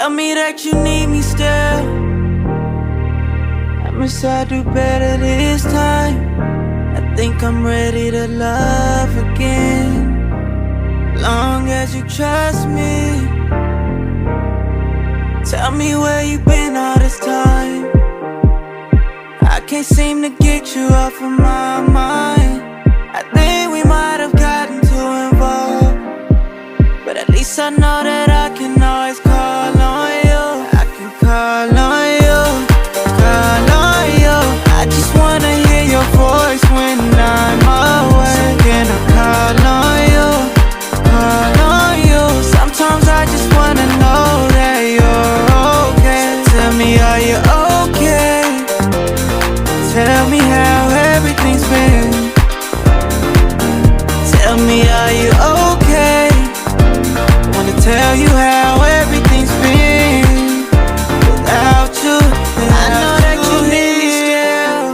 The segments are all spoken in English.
Tell me that you need me still. Promise I'll do better this time. I think I'm ready to love again. Long as you trust me. Tell me where you been all this time. I can't seem to get you off of my mind. I think we might have gotten too involved, but at least I know that I can always call on you. I can call on you, call on you. I just wanna hear your voice when I'm away. So can I call on you, call on you? Sometimes I just wanna know that you're okay. So tell me, are you okay? Tell me how everything's been. Tell me, are you okay? I wanna tell you how everything's been without you. I know that you need me still.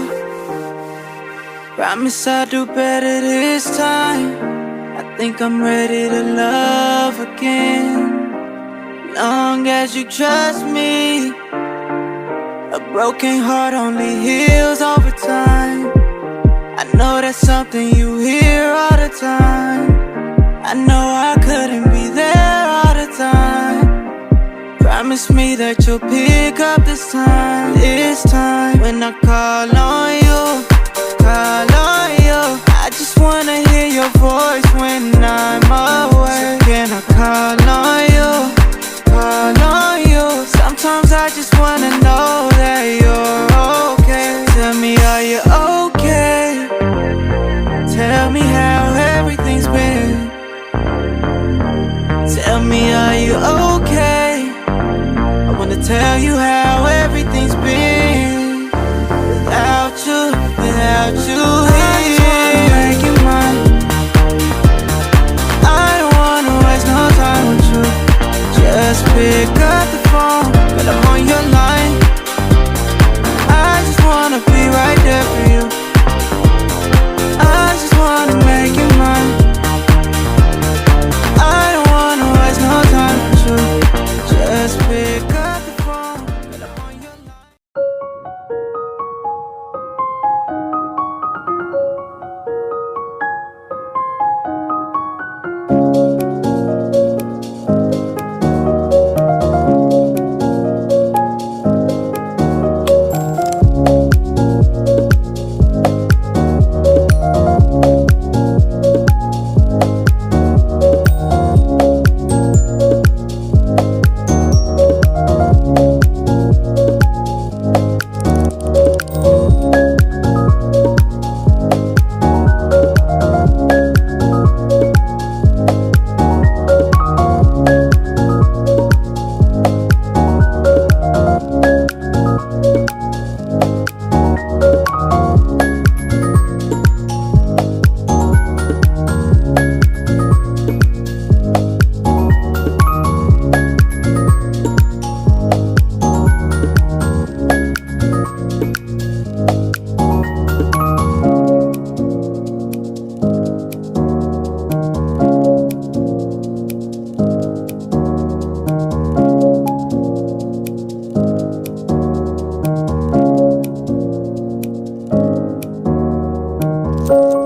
Promise I'll do better this time. I think I'm ready to love again. Long as you trust me. A broken heart only heals over time. I know that's something you hear all the time. I know I couldn't be there all the time. Promise me that you'll pick up this time. This time when I call on you, call on you. I just wanna hear your voice when I'm away. So can I call on you, call on you? Sometimes I just wanna know that you're okay. Tell me, are you okay? Tell me how everything's been. Tell me, are you okay? I wanna tell you how everything's been without you, without you here. I just wanna make you mine. I don't wanna waste no time with you. Just pick up the phone, but I'm on your line. I just wanna be right there for you. I just wanna make you mine. I don't wanna waste no time with you. Just pick up the phone, but I'm on your line. You